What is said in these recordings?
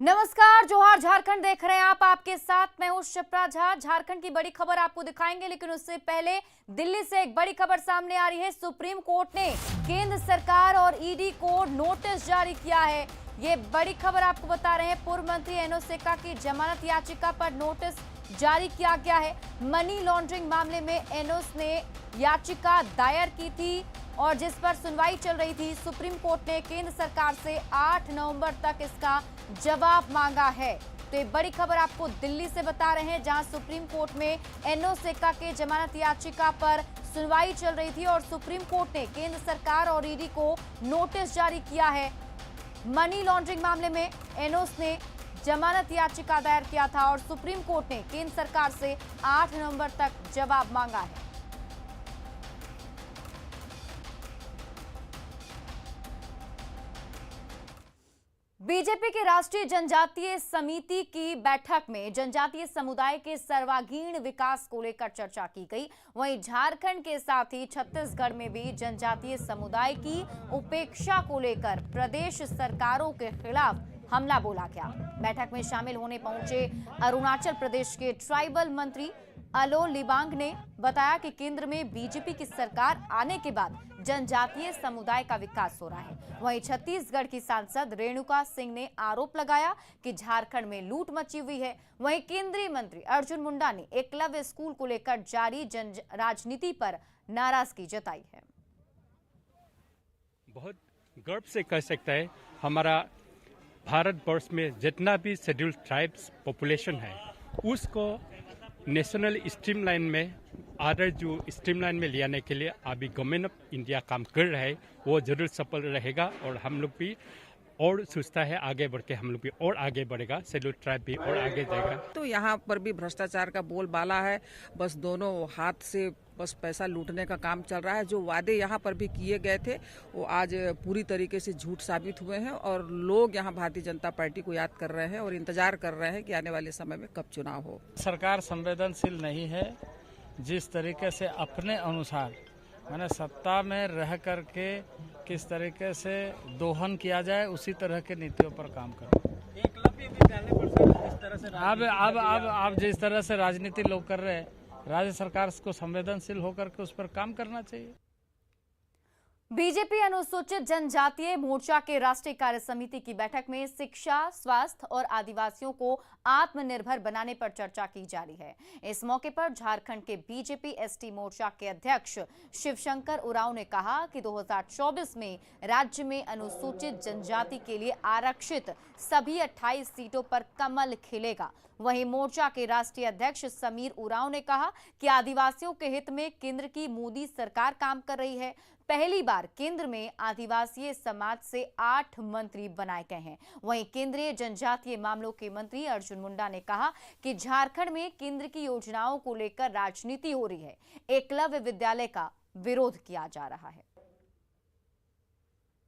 नमस्कार, जोहार झारखंड देख रहे हैं आप। आपके साथ मैं हूं शिप्रा झा। झारखंड की बड़ी खबर आपको दिखाएंगे, लेकिन उससे पहले दिल्ली से एक बड़ी खबर सामने आ रही है। सुप्रीम कोर्ट ने केंद्र सरकार और ईडी को नोटिस जारी किया है। ये बड़ी खबर आपको बता रहे हैं। पूर्व मंत्री एनोस एक्का की जमानत याचिका पर नोटिस जारी किया गया है। मनी लॉन्ड्रिंग मामले में एनोस ने याचिका दायर की थी और जिस पर सुनवाई चल रही थी। सुप्रीम कोर्ट ने केंद्र सरकार से 8 नवंबर तक इसका जवाब मांगा है। तो ये बड़ी खबर आपको दिल्ली से बता रहे हैं, जहां सुप्रीम कोर्ट में एनोस एक्का के जमानत याचिका पर सुनवाई चल रही थी और सुप्रीम कोर्ट ने केंद्र सरकार और ईडी को नोटिस जारी किया है। मनी लॉन्ड्रिंग मामले में एनोस ने जमानत याचिका दायर किया था और सुप्रीम कोर्ट ने केंद्र सरकार से 8 नवंबर तक जवाब मांगा है। बीजेपी की राष्ट्रीय जनजातीय समिति की बैठक में जनजातीय समुदाय के सर्वांगीण विकास को लेकर चर्चा की गई। वहीं झारखंड के साथ ही छत्तीसगढ़ में भी जनजातीय समुदाय की उपेक्षा को लेकर प्रदेश सरकारों के खिलाफ हमला बोला गया। बैठक में शामिल होने पहुंचे अरुणाचल प्रदेश के ट्राइबल मंत्री अलो लिबांग ने बताया कि केंद्र में बीजेपी की सरकार आने के बाद जनजातीय समुदाय का विकास हो रहा है। वहीं छत्तीसगढ़ की सांसद रेणुका सिंह ने आरोप लगाया कि झारखंड में लूट मची हुई है। वहीं केंद्रीय मंत्री अर्जुन मुंडा ने एकलव्य स्कूल को लेकर जारी जन राजनीति पर नाराजगी जताई है। बहुत गर्व से कह सकता है, हमारा भारतवर्ष में जितना भी शेड्यूल्ड ट्राइब्स पॉपुलेशन है उसको नेशनल स्ट्रीमलाइन में आदर जो स्ट्रीमलाइन में ले आने के लिए अभी गवर्नमेंट ऑफ इंडिया काम कर रहा है, वो जरूर सफल रहेगा और हम लोग भी और सोचता है आगे बढ़ के हम लोग भी और आगे बढ़ेगा, शेड्यूल ट्राइब भी और आगे जाएगा। तो यहाँ पर भी भ्रष्टाचार का बोलबाला है। बस दोनों हाथ से बस पैसा लूटने का काम चल रहा है। जो वादे यहाँ पर भी किए गए थे वो आज पूरी तरीके से झूठ साबित हुए हैं और लोग यहाँ भारतीय जनता पार्टी को याद कर रहे हैं और इंतजार कर रहे हैं कि आने वाले समय में कब चुनाव हो। सरकार संवेदनशील नहीं है। जिस तरीके से अपने अनुसार मैंने सत्ता में रह करके किस तरीके से दोहन किया जाए उसी तरह के नीतियों पर काम करें। एकलव्य विद्यालय पर जिस तरह से अब जिस तरह से राजनीति लोग कर रहे हैं, राज्य सरकार को संवेदनशील होकर के उस पर काम करना चाहिए। बीजेपी अनुसूचित जनजातीय मोर्चा के राष्ट्रीय कार्य समिति की बैठक में शिक्षा, स्वास्थ्य और आदिवासियों को आत्मनिर्भर बनाने पर चर्चा की जा रही है। इस मौके पर झारखंड के बीजेपी एसटी मोर्चा के अध्यक्ष शिवशंकर उरांव ने कहा कि 2024 में राज्य में अनुसूचित जनजाति के लिए आरक्षित सभी 28 सीटों पर कमल खिलेगा। वहीं मोर्चा के राष्ट्रीय अध्यक्ष समीर उरांव ने कहा कि आदिवासियों के हित में केंद्र की मोदी सरकार काम कर रही है। पहली बार केंद्र में आदिवासी समाज से 8 मंत्री बनाए गए हैं। वहीं केंद्रीय जनजातीय मामलों के मंत्री अर्जुन मुंडा ने कहा कि झारखंड में केंद्र की योजनाओं को लेकर राजनीति हो रही है। एकलव्य विद्यालय का विरोध किया जा रहा है।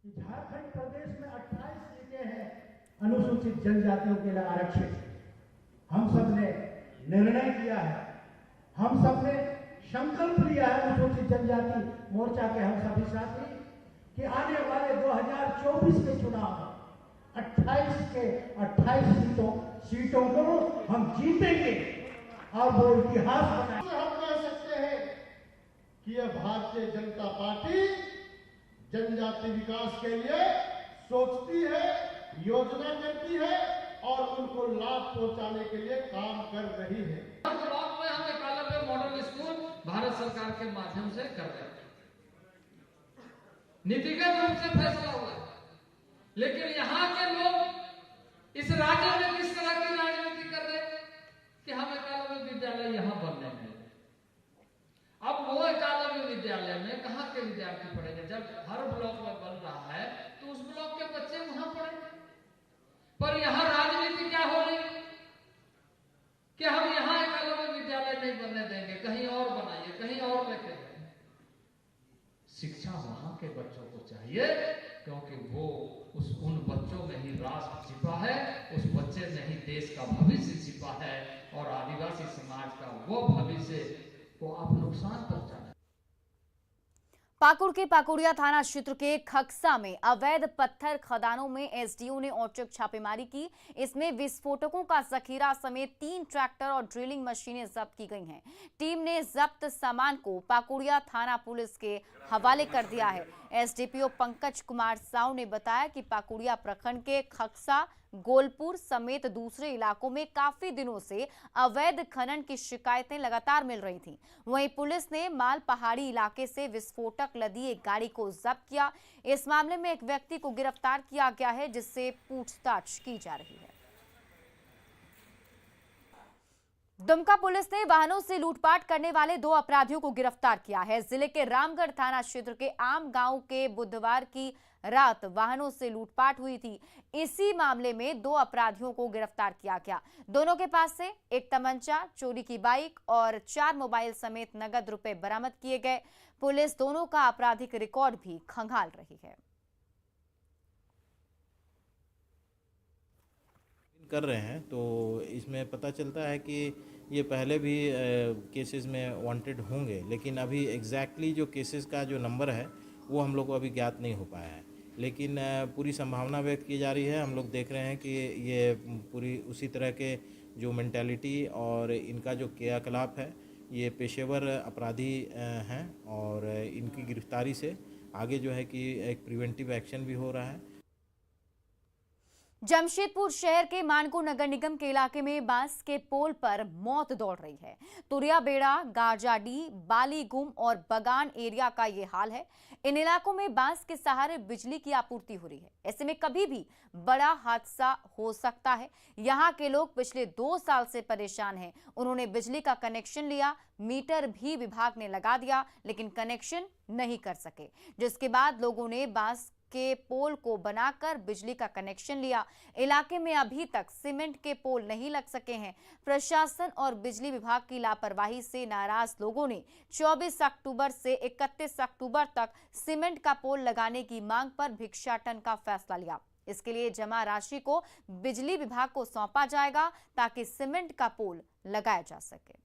झारखंड प्रदेश में 28 सीटें हैं अनुसूचित जनजातियों के लिए आरक्षित। हम सब ने निर्णय किया है, हम सब ने संकल्प लिया है अनुसूचित जनजाति मोर्चा के हम सभी साथी कि आने वाले 2024 के चुनाव में 28 के 28 सीटों को हम जीतेंगे और वो इतिहास बनाएंगे। हम कह सकते हैं कि यह भारतीय जनता पार्टी जनजाति विकास के लिए सोचती है, योजना करती है और उनको लाभ पहुंचाने के लिए काम कर रही है। हर ब्लॉक में हम एकलव्य मॉडल स्कूल भारत सरकार के माध्यम से कर रहे हैं। नीतिगत रूप से फैसला हुआ है, लेकिन यहाँ के लोग इस राज्य में किस तरह की राजनीति कर रहे हैं कि हम एकलव्य विद्यालय यहाँ बनने में। अब वो एकलव्य विद्यालय में कहाँ के विद्यार्थी पढ़ेंगे? जब हर ब्लॉक में बन रहा है तो उस ब्लॉक के बच्चे वहां पढ़ेंगे। पर यहाँ राजनीति क्या हो रही कि हम यहाँ एकलव्य विद्यालय नहीं बनने देंगे, कहीं और बनाइए, कहीं और लेके जाइए। शिक्षा वहां के बच्चों को चाहिए क्योंकि वो उन बच्चों में ही राष्ट्र छिपा है, उस बच्चे में ही देश का भविष्य छिपा है और आदिवासी समाज का वो भविष्य को आप नुकसान पहुंचाना। पाकुड़ के पाकुड़िया थाना क्षेत्र के खक्सा में अवैध पत्थर खदानों में एसडीओ ने औचक छापेमारी की। इसमें विस्फोटकों का जखीरा समेत 3 ट्रैक्टर और ड्रिलिंग मशीनें जब्त की गई हैं। टीम ने जब्त सामान को पाकुड़िया थाना पुलिस के हवाले कर दिया है। एसडीपीओ पंकज कुमार साव ने बताया कि पाकुड़िया प्रखंड के खक्सा, गोलपुर समेत दूसरे इलाकों में काफी दिनों से अवैध खनन की शिकायतें लगातार मिल रही थीं। वहीं पुलिस ने माल पहाड़ी इलाके से विस्फोटक लदी एक गाड़ी को जब्त किया। इस मामले में एक व्यक्ति को गिरफ्तार किया गया है, जिससे पूछताछ की जा रही है। दुमका पुलिस ने वाहनों से लूटपाट करने वाले 2 अपराधियों को गिरफ्तार किया है। जिले के रामगढ़ थाना क्षेत्र के आम गांव के बुधवार की रात वाहनों से लूटपाट हुई थी। इसी मामले में 2 अपराधियों को गिरफ्तार किया गया। दोनों के पास से एक तमंचा, चोरी की बाइक और 4 मोबाइल समेत नगद रुपए बरामद किए गए। पुलिस दोनों का आपराधिक रिकॉर्ड भी खंगाल रही है। कर रहे हैं तो इसमें पता चलता है कि ये पहले भी केसेस में वांटेड होंगे, लेकिन अभी एग्जैक्टली जो केसेस का जो नंबर है वो हम लोग को अभी ज्ञात नहीं हो पाया है। लेकिन पूरी संभावना व्यक्त की जा रही है। हम लोग देख रहे हैं कि ये पूरी उसी तरह के जो मेंटालिटी और इनका जो क्रियाकलाप है, ये पेशेवर अपराधी हैं और इनकी गिरफ्तारी से आगे जो है कि एक प्रिवेंटिव एक्शन भी हो रहा है। जमशेदपुर शहर के मानको नगर निगम के इलाके में बांस के पोल पर मौत दौड़ रही है। तुरिया बेड़ा, गारजाडी, बालीगुम और बगान एरिया का ये हाल है। इन इलाकों में बांस के सहारे बिजली की आपूर्ति हो रही है। ऐसे में कभी भी बड़ा हादसा हो सकता है। यहाँ के लोग पिछले 2 साल से परेशान हैं। उन्होंने बिजली का कनेक्शन लिया, मीटर भी विभाग ने लगा दिया, लेकिन कनेक्शन नहीं कर सके, जिसके बाद लोगों ने बांस के पोल को बनाकर बिजली का कनेक्शन लिया। इलाके में अभी तक सीमेंट के पोल नहीं लग सके हैं। प्रशासन और बिजली विभाग की लापरवाही से नाराज लोगों ने 24 अक्टूबर से 31 अक्टूबर तक सीमेंट का पोल लगाने की मांग पर भिक्षाटन का फैसला लिया। इसके लिए जमा राशि को बिजली विभाग को सौंपा जाएगा ताकि सीमेंट का पोल लगाया जा सके।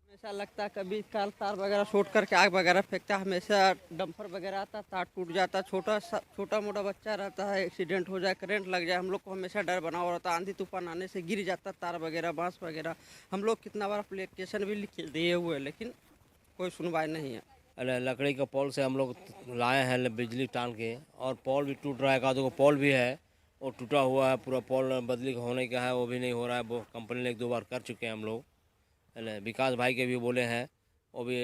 हमेशा लगता कभी तार वगैरह शॉर्ट करके आग वगैरह फेंकता, हमेशा डंपर वगैरह आता, तार टूट जाता, छोटा मोटा बच्चा रहता है, एक्सीडेंट हो जाए, करंट लग जाए, हम लोग को हमेशा डर बना हुआ रहता। आंधी तूफान आने से गिर जाता तार वगैरह, बांस वगैरह। हम लोग कितना बार एप्लीकेशन भी लिख दिए हुए, लेकिन कोई सुनवाई नहीं है। लकड़ी का पोल से हम लोग लाए हैं बिजली टान के, और पोल भी टूट रहा है। का पोल भी है और टूटा हुआ है, पूरा पोल बदली होने का है, वो भी नहीं हो रहा है। वो कंपनी ने 1-2 बार कर चुके हैं हम लोग। विकास भाई के भी बोले हैं, वो भी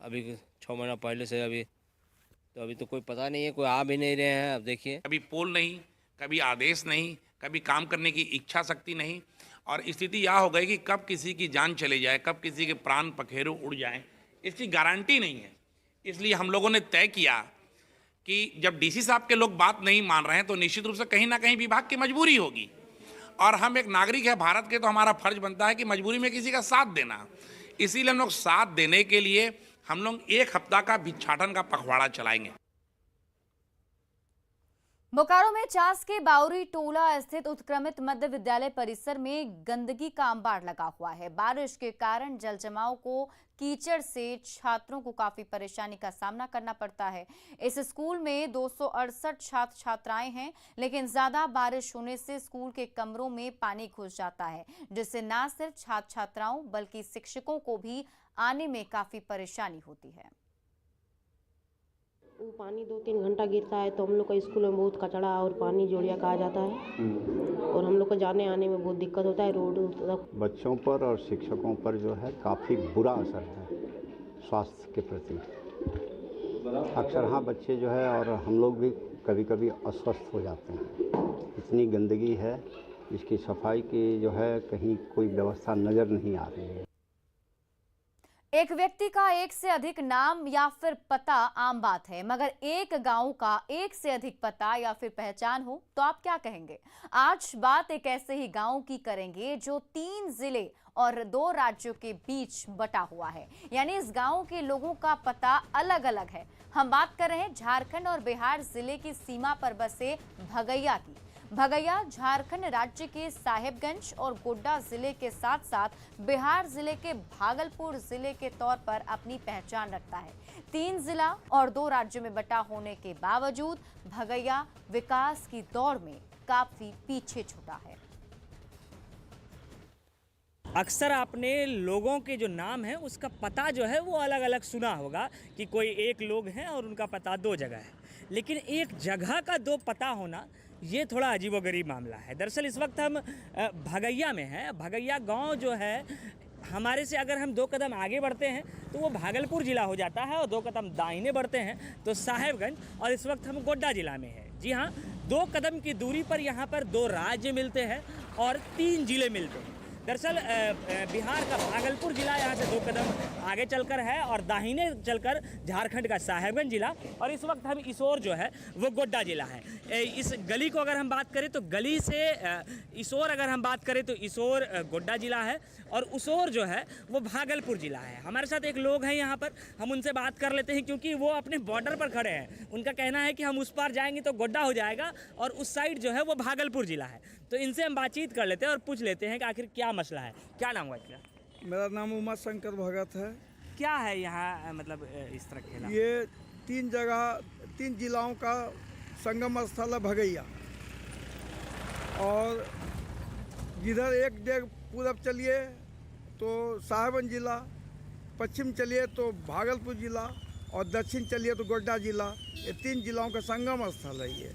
अभी 6 महीना पहले से अभी तो कोई पता नहीं है, कोई आ भी नहीं रहे हैं। अब देखिए, कभी पोल नहीं, कभी आदेश नहीं, कभी काम करने की इच्छा शक्ति नहीं, और स्थिति यह हो गई कि कब किसी की जान चली जाए, कब किसी के प्राण पखेरु उड़ जाए, इसकी गारंटी नहीं है। इसलिए हम लोगों ने तय किया कि जब डीसी साहब के लोग बात नहीं मान रहे हैं तो निश्चित रूप से कहीं ना कहीं विभाग की मजबूरी होगी, और हम एक नागरिक है भारत के, तो हमारा फर्ज बनता है कि मजबूरी में किसी का साथ देना। इसीलिए हम लोग साथ देने के लिए हम लोग 1 हफ्ता का भिक्षाटन का पखवाड़ा चलाएंगे। बोकारो में चास के बाउरी टोला स्थित उत्क्रमित मध्य विद्यालय परिसर में गंदगी का अंबार लगा हुआ है। बारिश के कारण जल जमाव को कीचड़ से छात्रों को काफी परेशानी का सामना करना पड़ता है। इस स्कूल में 268 छात्र छात्राएं हैं, लेकिन ज्यादा बारिश होने से स्कूल के कमरों में पानी घुस जाता है, जिससे न सिर्फ छात्र छात्राओं बल्कि शिक्षकों को भी आने में काफी परेशानी होती है। वो पानी 2-3 घंटा गिरता है तो हम लोग का स्कूल में बहुत कचड़ा और पानी जोड़िया का आ जाता है, और हम लोग को जाने आने में बहुत दिक्कत होता है। रोड बच्चों पर और शिक्षकों पर जो है काफ़ी बुरा असर है स्वास्थ्य के प्रति। अक्सर हाँ बच्चे जो है और हम लोग भी कभी कभी अस्वस्थ हो जाते हैं। इतनी गंदगी है, इसकी सफाई की जो है कहीं कोई व्यवस्था नज़र नहीं आ रही है। एक व्यक्ति का एक से अधिक नाम या फिर पता आम बात है, मगर एक गांव का एक से अधिक पता या फिर पहचान हो तो आप क्या कहेंगे? आज बात एक ऐसे ही गांव की करेंगे जो 3 जिले और 2 राज्यों के बीच बटा हुआ है, यानी इस गांव के लोगों का पता अलग अलग है। हम बात कर रहे हैं झारखंड और बिहार जिले की सीमा पर बसे भगैया की। भगैया झारखंड राज्य के साहेबगंज और गोड्डा जिले के साथ साथ बिहार जिले के भागलपुर जिले के तौर पर अपनी पहचान रखता है। 3 जिला और 2 राज्यों में बटा होने के बावजूद भगैया विकास की दौड़ में काफी पीछे छूटा है। अक्सर आपने लोगों के जो नाम है उसका पता जो है वो अलग अलग सुना होगा कि कोई एक लोग हैं और उनका पता 2 जगह है, लेकिन एक जगह का 2 पता होना ये थोड़ा अजीबोगरीब मामला है। दरअसल इस वक्त हम भगैया में हैं। भगैया गांव जो है हमारे से अगर हम 2 कदम आगे बढ़ते हैं तो वो भागलपुर जिला हो जाता है और 2 कदम दाहिने बढ़ते हैं तो साहेबगंज, और इस वक्त हम गोड्डा जिला में हैं। जी हाँ, 2 कदम की दूरी पर यहाँ पर 2 राज्य मिलते हैं और 3 जिले मिलते हैं। दरअसल बिहार का भागलपुर जिला यहाँ से 2 कदम आगे चलकर है और दाहिने चलकर झारखंड का साहेबगंज जिला, और इस वक्त हम इसोर जो है वो गोड्डा जिला है। इस गली को अगर हम बात करें तो गली से इसोर अगर हम बात करें तो इसोर गोड्डा जिला है और उसोर जो है वो भागलपुर जिला है। हमारे साथ एक लोग हैं यहाँ पर, हम उनसे बात कर लेते हैं क्योंकि वो अपने बॉर्डर पर खड़े हैं। उनका कहना है कि हम उस पार जाएंगे तो गोड्डा हो जाएगा और उस साइड जो है वो भागलपुर जिला है। तो इनसे हम बातचीत कर लेते हैं और पूछ लेते हैं कि आखिर क्या मसला है। क्या नाम हुआ इसका? मेरा नाम उमा शंकर भगत है। क्या है यहाँ मतलब इस तरह खेला? ये 3 जगह 3 जिलाओं का संगम स्थल है भगैया, और जिधर 1-1.5 पूरब चलिए तो साहेबगंज जिला, पश्चिम चलिए तो भागलपुर जिला और दक्षिण चलिए तो गोड्डा जिला। ये 3 जिलाओं का संगम स्थल है ये।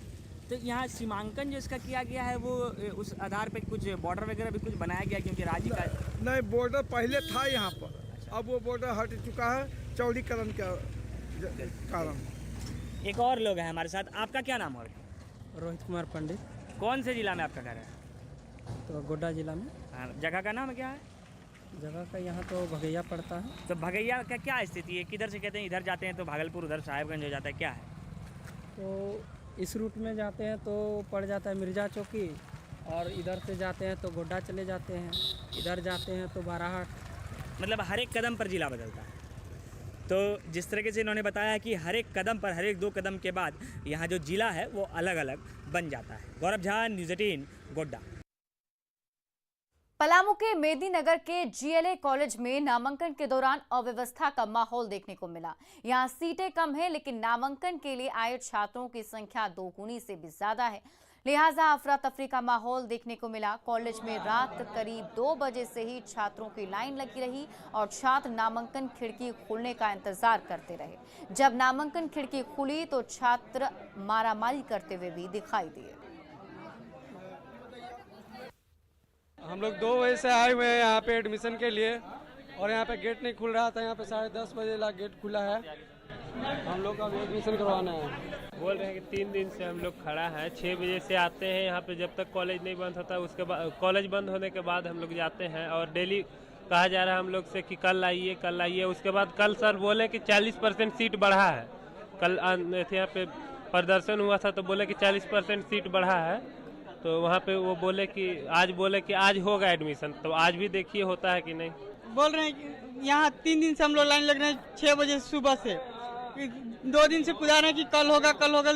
तो यहाँ सीमांकन जो इसका किया गया है वो उस आधार पे कुछ बॉर्डर वगैरह भी कुछ बनाया गया क्योंकि राज्य का नहीं, बॉर्डर पहले था यहाँ पर। अच्छा। अब वो बॉर्डर हट चुका है चौड़ीकरण के कारण। एक और लोग हैं हमारे साथ। आपका क्या नाम है? रोहित कुमार पंडित। कौन से जिला में आपका घर है? तो गोड्डा जिला में। जगह का नाम क्या है? जगह का यहाँ तो भगैया पड़ता है। तो भगैया का क्या स्थिति है? किधर से कहते हैं इधर जाते हैं तो भागलपुर, उधर साहेबगंज हो जाता है, क्या है? तो इस रूट में जाते हैं तो पड़ जाता है मिर्जा चौकी, और इधर से जाते हैं तो गोड्डा चले जाते हैं, इधर जाते हैं तो बाराहाट। मतलब हर एक कदम पर जिला बदलता है। तो जिस तरीके से इन्होंने बताया कि हर एक कदम पर, हर एक 2 कदम के बाद यहाँ जो जिला है वो अलग अलग बन जाता है। गौरव झा, न्यूज़ 18, गोड्डा। पलामू के मेदिनीनगर के जीएलए कॉलेज में नामांकन के दौरान अव्यवस्था का माहौल देखने को मिला। यहां सीटें कम हैं, लेकिन नामांकन के लिए आए छात्रों की संख्या 2 गुनी से भी ज्यादा है, लिहाजा अफरा तफरी का माहौल देखने को मिला। कॉलेज में रात करीब 2 बजे से ही छात्रों की लाइन लगी रही और छात्र नामांकन खिड़की खुलने का इंतजार करते रहे। जब नामांकन खिड़की खुली तो छात्र मारामारी करते हुए भी दिखाई दिए। हम लोग 2 बजे से आए हुए हैं यहाँ पे एडमिशन के लिए, और यहाँ पे गेट नहीं खुल रहा था। यहाँ पे 10:30 बजे ला गेट खुला है। हम लोग का एडमिशन करवाना है। बोल रहे हैं कि 3 दिन से हम लोग खड़ा है। 6 बजे से आते हैं यहाँ पे, जब तक कॉलेज नहीं बंद होता उसके बाद, कॉलेज बंद होने के बाद हम लोग जाते हैं। और डेली कहा जा रहा है हम लोग से कि कल आइए कल आइए। उसके बाद कल सर बोले कि 40% सीट बढ़ा है। कल यहाँ पे प्रदर्शन हुआ था तो बोले कि 40% सीट बढ़ा है। तो वहाँ पे वो बोले कि आज होगा एडमिशन, तो आज भी देखिए होता है कि नहीं। बोल रहे हैं कि यहाँ 3 दिन से हम लोग लाइन लग रहे हैं 6 बजे सुबह से। 2 दिन से पुकार रहे हैं कि कल होगा कल होगा।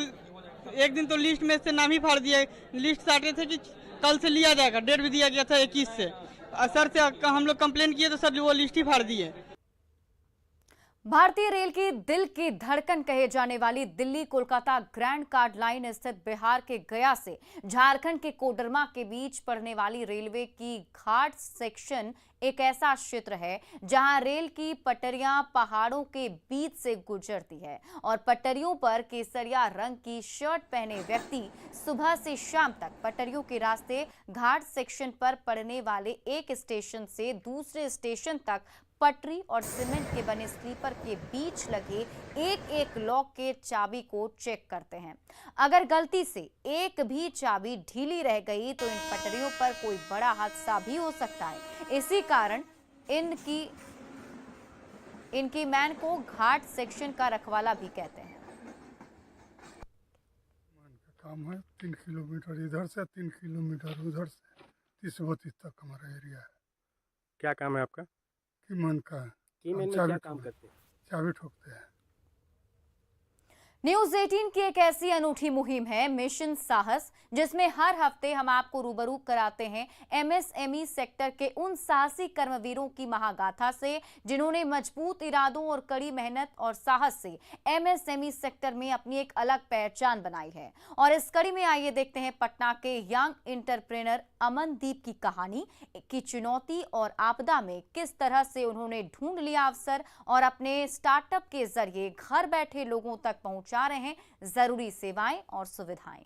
एक दिन तो लिस्ट में से नाम ही फाड़ दिया। लिस्ट साटे थे कि कल से लिया जाएगा, डेट भी दिया गया था 21 से। सर से हम लोग कंप्लेन किए तो सर वो लिस्ट ही फाड़ दिए। भारतीय रेल की दिल की धड़कन कहे जाने वाली Delhi Kolkata grand card line स्थित बिहार के गया से झारखंड के कोडरमा के बीच पड़ने वाली रेलवे की घाट सेक्शन एक ऐसा क्षेत्र है जहां रेल की पटरियां पहाड़ों के बीच से गुजरती है और पटरियों पर केसरिया रंग की शर्ट पहने व्यक्ति सुबह से शाम तक पटरियों के रास्ते घाट सेक्शन पर पड़ने वाले एक स्टेशन से दूसरे स्टेशन तक पटरी और सीमेंट के बने स्लीपर के बीच लगे एक एक लॉक के चाबी को चेक करते हैं। अगर गलती से एक भी चाबी ढीली रह गई तो इन पटरियों पर कोई बड़ा हादसा भी हो सकता है। इसी कारण इनकी मैन को घाट सेक्शन का रखवाला भी कहते हैं। काम है 3 किलोमीटर इधर से 3 किलोमीटर उधर से 30-32 तक हमारा एरिया है। क्या काम है आपका? कीमन का है। कीमन में क्या काम करते हैं? चाबी ठोकते हैं। न्यूज 18 की एक ऐसी अनूठी मुहिम है मिशन साहस, जिसमें हर हफ्ते हम आपको रूबरू कराते हैं एमएसएमई सेक्टर के उन साहसी कर्मवीरों की महागाथा से, जिन्होंने मजबूत इरादों और कड़ी मेहनत और साहस से एमएसएमई सेक्टर में अपनी एक अलग पहचान बनाई है। और इस कड़ी में आइए देखते हैं पटना के यंग एंटरप्रेन्योर अमनदीप की कहानी की चुनौती और आपदा में किस तरह से उन्होंने ढूंढ लिया अवसर और अपने स्टार्टअप के जरिए घर बैठे लोगों तक पहुंचा रहे हैं जरूरी सेवाएं और सुविधाएं।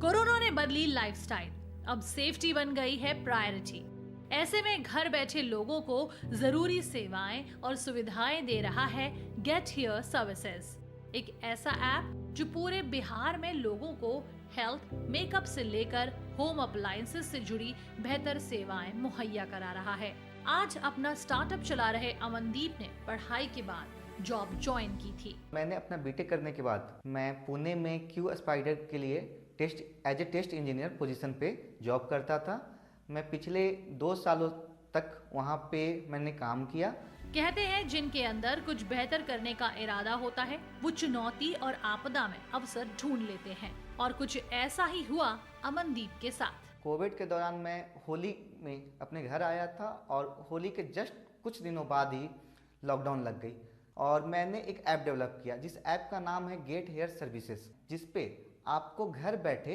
कोरोना ने बदली लाइफस्टाइल, अब सेफ्टी बन गई है प्रायोरिटी। ऐसे में घर बैठे लोगों को जरूरी सेवाएं और सुविधाएं दे रहा है गेट हियर सर्विसेज, एक ऐसा ऐप जो पूरे बिहार में लोगों को हेल्थ, मेकअप से लेकर होम अप्लायंसेस से जुड़ी बेहतर सेवाएं मुहैया करा रहा है। आज अपना स्टार्टअप चला रहे अमनदीप ने पढ़ाई के बाद जॉब ज्वाइन की थी। मैंने अपना बीटेक करने के बाद मैं पुणे में क्यू स्पाइडर के लिए as a test engineer position पे जॉब करता था। मैं पिछले 2 सालों तक वहाँ पे मैंने काम किया। कहते हैं जिनके अंदर कुछ बेहतर करने का इरादा होता है वो चुनौती और आपदा में अवसर ढूंढ लेते हैं, और कुछ ऐसा ही हुआ अमनदीप के साथ। कोविड के दौरान मैं होली में अपने घर आया था और होली के जस्ट कुछ दिनों बाद ही लॉकडाउन लग गई और मैंने एक ऐप डेवलप किया जिस ऐप का नाम है गेट हेयर सर्विसेज, जिसपे आपको घर बैठे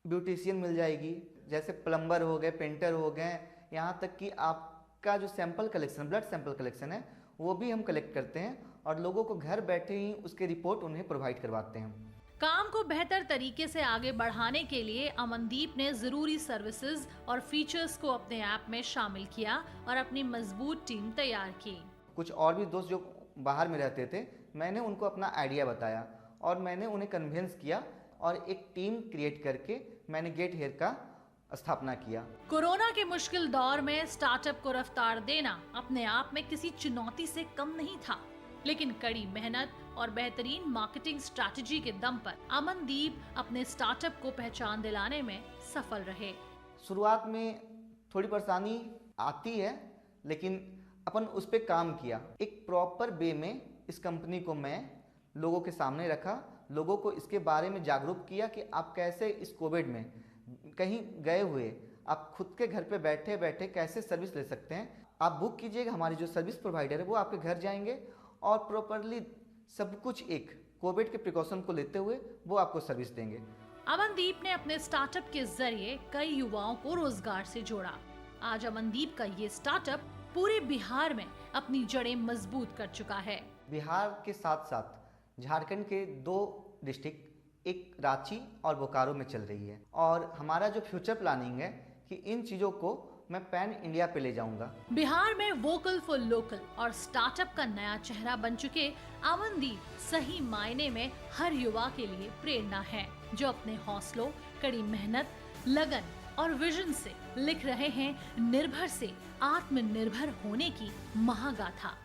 ब्यूटिशियन मिल जाएगी, जैसे प्लम्बर हो गए, पेंटर हो गए, यहाँ तक कि आपका जो sample collection, blood sample collection है वो भी हम कलेक्ट करते हैं और लोगों को घर बैठे ही उसके रिपोर्ट उन्हें प्रोवाइड करवाते हैं। काम को बेहतर तरीके से आगे बढ़ाने के लिए अमनदीप ने जरूरी सर्विसेज और फीचर्स को अपने ऐप में शामिल किया और अपनी मजबूत टीम तैयार की। कुछ और भी दोस्त जो बाहर में रहते थे, मैंने उनको अपना आइडिया बताया और मैंने उन्हें कन्विंस किया और एक टीम क्रिएट करके मैंने गेट हेयर का स्थापना किया। कोरोना के मुश्किल दौर में स्टार्टअप को रफ्तार देना अपने आप में किसी चुनौती से कम नहीं था, लेकिन कड़ी मेहनत और बेहतरीन मार्केटिंग स्ट्रैटेजी के दम पर अमनदीप अपने स्टार्टअप को पहचान दिलाने में सफल रहे। शुरुआत में थोड़ी परेशानी आती है, लेकिन अपन उस पर काम किया। एक प्रॉपर वे में इस कंपनी को मैं लोगों के सामने रखा, लोगों को इसके बारे में जागरूक किया कि आप कैसे इस कोविड में कहीं गए हुए आप खुद के घर पे बैठे बैठे कैसे सर्विस ले सकते हैं। आप बुक कीजिएगा, हमारी जो सर्विस प्रोवाइडर है वो आपके घर जाएंगे और प्रॉपरली सब कुछ एक कोविड के प्रिकॉशन को लेते हुए वो आपको सर्विस देंगे। अमनदीप ने अपने स्टार्टअप के जरिए कई युवाओं को रोजगार से जोड़ा। आज अमनदीप का ये स्टार्टअप पूरे बिहार में अपनी जड़ें मजबूत कर चुका है। बिहार के साथ साथ झारखंड के 2 डिस्ट्रिक्ट, एक रांची और बोकारो में चल रही है और हमारा जो फ्यूचर प्लानिंग है कि इन चीज़ों को मैं पैन इंडिया पे ले जाऊंगा। बिहार में वोकल फॉर लोकल और स्टार्टअप का नया चेहरा बन चुके अमनदीप सही मायने में हर युवा के लिए प्रेरणा है, जो अपने हौसलों, कड़ी मेहनत, लगन और विजन से लिख रहे हैं निर्भर से आत्मनिर्भर होने की महागाथा।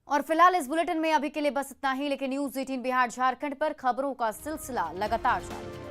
और फिलहाल इस बुलेटिन में अभी के लिए बस इतना ही, लेकिन न्यूज 18 बिहार झारखंड पर खबरों का सिलसिला लगातार जारी है।